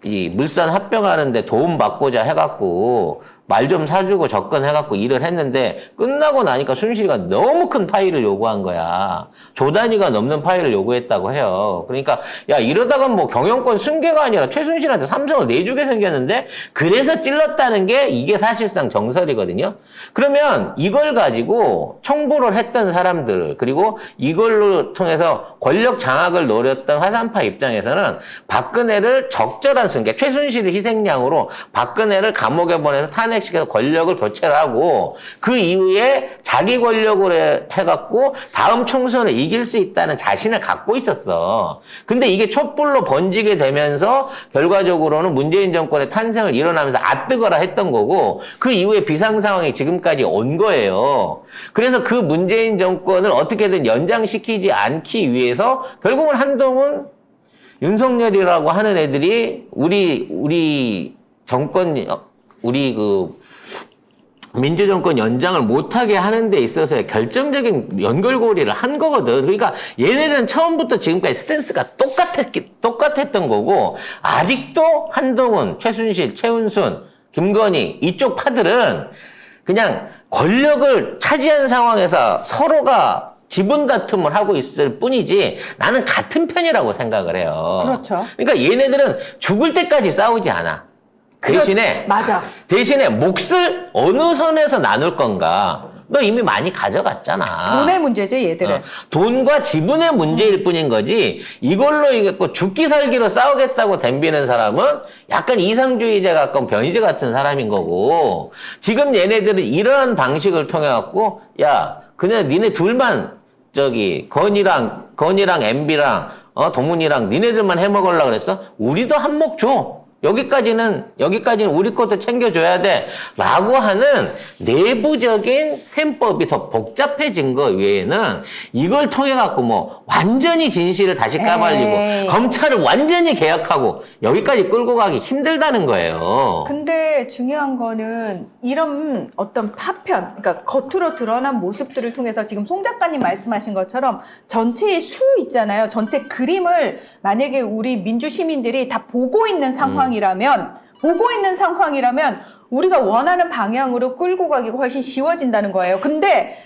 이 물산 합병하는데 도움 받고자 해갖고 말 좀 사주고 접근해갖고 일을 했는데 끝나고 나니까 순실이가 너무 큰 파일을 요구한 거야. 조 단위가 넘는 파일을 요구했다고 해요. 그러니까 야 이러다가 뭐 경영권 승계가 아니라 최순실한테 삼성을 내주게 생겼는데 그래서 찔렀다는 게 이게 사실상 정설이거든요. 그러면 이걸 가지고 청부를 했던 사람들 그리고 이걸로 통해서 권력 장악을 노렸던 화산파 입장에서는 박근혜를 적절한 승계 최순실의 희생양으로 박근혜를 감옥에 보내서 탄핵시켜서 권력을 교체를 하고 그 이후에 자기 권력으로 해갖고 다음 총선을 이길 수 있다는 자신을 갖고 있었어. 근데 이게 촛불로 번지게 되면서 결과적으로는 문재인 정권의 탄생을 일어나면서 아뜨거라 했던 거고 그 이후에 비상 상황이 지금까지 온 거예요. 그래서 그 문재인 정권을 어떻게든 연장시키지 않기 위해서 결국은 한동훈 윤석열이라고 하는 애들이 우리 민주정권 연장을 못하게 하는 데 있어서 결정적인 연결고리를 한 거거든. 그러니까 얘네들은 처음부터 지금까지 스탠스가 똑같았던 거고 아직도 한동훈, 최순실, 최은순, 김건희 이쪽 파들은 그냥 권력을 차지한 상황에서 서로가 지분 다툼을 하고 있을 뿐이지 나는 같은 편이라고 생각을 해요. 그렇죠. 그러니까 얘네들은 죽을 때까지 싸우지 않아. 대신에 맞아. 대신에 몫을 어느 선에서 나눌 건가? 너 이미 많이 가져갔잖아. 돈의 문제지 얘들은. 돈과 지분의 문제일 뿐인 거지 이걸로 이겼고 죽기 살기로 싸우겠다고 덤비는 사람은 약간 이상주의자 가까운 변희재 같은 사람인 거고 지금 얘네들은 이러한 방식을 통해 갖고 야 그냥 니네 둘만 건이랑 MB랑 동훈이랑 니네들만 해먹으려고 그랬어? 우리도 한 몫 줘. 여기까지는 우리 것도 챙겨줘야 돼. 라고 하는 내부적인 셈법이 더 복잡해진 거 외에는 이걸 통해갖고 뭐 완전히 진실을 다시 까발리고 검찰을 완전히 개혁하고 여기까지 끌고 가기 힘들다는 거예요. 근데 중요한 거는 이런 어떤 파편, 그러니까 겉으로 드러난 모습들을 통해서 지금 송 작가님 말씀하신 것처럼 전체의 수 있잖아요. 전체 그림을 만약에 우리 민주 시민들이 다 보고 있는 상황이라면 우리가 원하는 방향으로 끌고 가기가 훨씬 쉬워진다는 거예요. 근데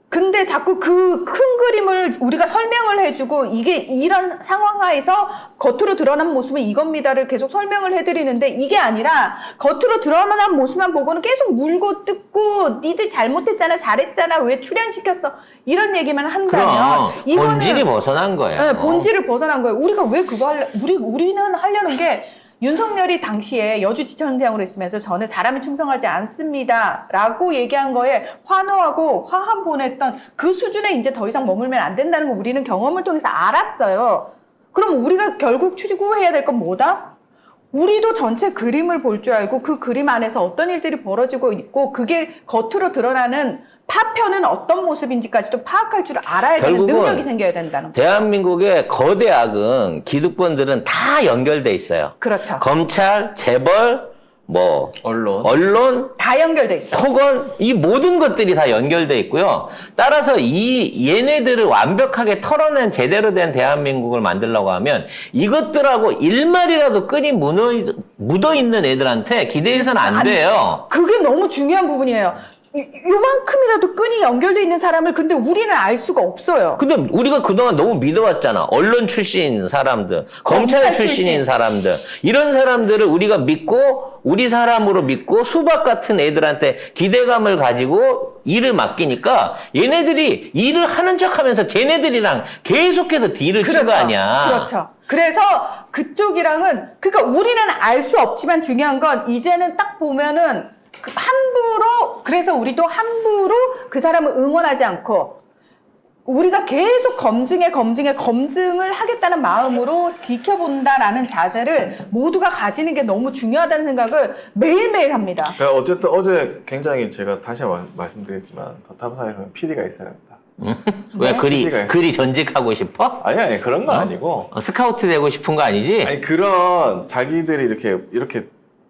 근데 자꾸 그 큰 그림을 우리가 설명을 해주고 이게 이런 상황 하에서 겉으로 드러난 모습은 이겁니다를 계속 설명을 해드리는데 이게 아니라 겉으로 드러난 모습만 보고는 계속 물고 뜯고 니들 잘못했잖아 잘했잖아 왜 출연시켰어 이런 얘기만 한다면 그럼 본질이 벗어난 거예요. 네, 본질을 벗어난 거예요. 우리가 왜 그거 우리는 하려는 게 윤석열이 당시에 여주지청장으로 있으면서 저는 사람이 충성하지 않습니다. 라고 얘기한 거에 환호하고 화합 보냈던 그 수준에 이제 더 이상 머물면 안 된다는 거 우리는 경험을 통해서 알았어요. 그럼 우리가 결국 추구해야 될 건 뭐다? 우리도 전체 그림을 볼 줄 알고 그 그림 안에서 어떤 일들이 벌어지고 있고 그게 겉으로 드러나는 파편은 어떤 모습인지까지도 파악할 줄 알아야 되는 능력이 생겨야 된다는 거예요. 대한민국의 거대 악은 기득권들은 다 연결돼 있어요. 그렇죠. 검찰, 재벌, 뭐 언론, 다 연결돼 있어요. 토건 이 모든 것들이 다 연결돼 있고요. 따라서 이 얘네들을 완벽하게 털어낸 제대로 된 대한민국을 만들려고 하면 이것들하고 일말이라도 끈이 묻어 있는 애들한테 기대해서는 안 돼요. 그게 너무 중요한 부분이에요. 요만큼이라도 끈이 연결돼 있는 사람을 근데 우리는 알 수가 없어요. 근데 우리가 그동안 너무 믿어왔잖아. 언론 출신인 사람들, 검찰 출신인 사람들. 이런 사람들을 우리가 믿고 우리 사람으로 믿고 수박 같은 애들한테 기대감을 가지고 일을 맡기니까 얘네들이 일을 하는 척하면서 쟤네들이랑 계속해서 딜을 친 거 아니야. 그렇죠. 그래서 그쪽이랑은 그러니까 우리는 알 수 없지만 중요한 건 이제는 딱 보면은 함부로 그래서 우리도 함부로 그 사람을 응원하지 않고 우리가 계속 검증을 하겠다는 마음으로 지켜본다라는 자세를 모두가 가지는 게 너무 중요하다는 생각을 매일매일 합니다. 그러니까 어쨌든 어제 굉장히 제가 다시 말씀드렸지만 더탑사에서는 PD가 있어야 된다. 왜 네? 그리 전직하고 싶어? 아니 그런 건 아니고. 스카우트 되고 싶은 거 아니지? 아니 그런 자기들이 이렇게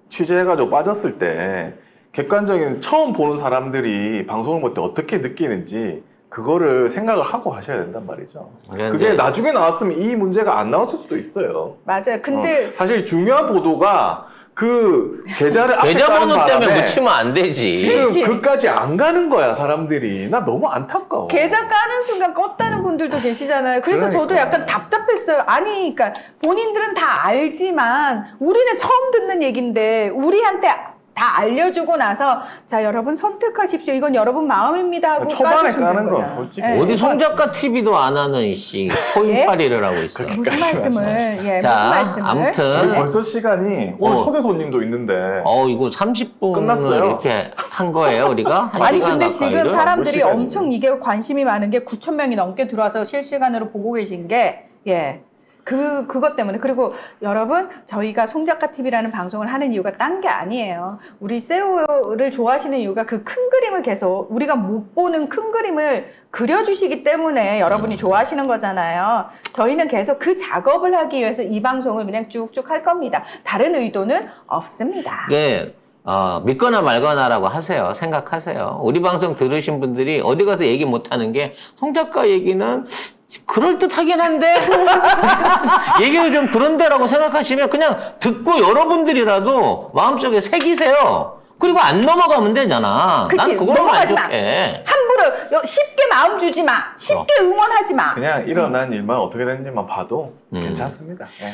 취재해가지고 빠졌을 때 객관적인 처음 보는 사람들이 방송을 볼 때 어떻게 느끼는지 그거를 생각을 하고 하셔야 된단 말이죠. 그게 나중에 나왔으면 이 문제가 안 나왔을 수도 있어요. 맞아요. 근데 사실 중요한 보도가 그 계좌를 앞에 계좌번호 까는 때문에 바람에 묻히면 안 되지. 지금 그렇지. 그까지 안 가는 거야 사람들이. 나 너무 안타까워. 계좌 까는 순간 껐다는 분들도 계시잖아요. 그래서 저도 그러니까. 약간 답답했어요. 아니, 그러니까 본인들은 다 알지만 우리는 처음 듣는 얘긴데 우리한테 다 알려주고 나서 자 여러분 선택하십시오. 이건 여러분 마음입니다 하고 초반에 까주시면 까는 건 거잖아요. 솔직히 예. 어디 송작가 TV도 안 하는 이씨 코인팔이를 하고 있어. 무슨 말씀을 무슨 자, 말씀을 우리 아무튼 벌써 시간이 오늘 초대 손님도 있는데 이거 30분을 끝났어요. 이렇게 한 거예요, 우리가? 한 아니 시간 근데 지금 가까이를? 사람들이 시간이네. 엄청 이게 관심이 많은 게 9,000명이 넘게 들어와서 실시간으로 보고 계신 게 그것 때문에. 그리고 여러분, 저희가 송작가 TV라는 방송을 하는 이유가 딴 게 아니에요. 우리 세오를 좋아하시는 이유가 그 큰 그림을 계속, 우리가 못 보는 큰 그림을 그려주시기 때문에 여러분이 좋아하시는 거잖아요. 저희는 계속 그 작업을 하기 위해서 이 방송을 그냥 쭉쭉 할 겁니다. 다른 의도는 없습니다. 이게 믿거나 말거나라고 하세요. 생각하세요. 우리 방송 들으신 분들이 어디 가서 얘기 못 하는 게 송 작가 얘기는 그럴듯하긴 한데 얘기를 좀 그런데라고 생각하시면 그냥 듣고 여러분들이라도 마음속에 새기세요. 그리고 안 넘어가면 되잖아. 그치, 난 그걸로 넘어가지 마. 만족해. 함부로 쉽게 마음 주지 마. 쉽게 응원하지 마. 그냥 일어난 일만 어떻게 됐는지만 봐도 괜찮습니다. 예.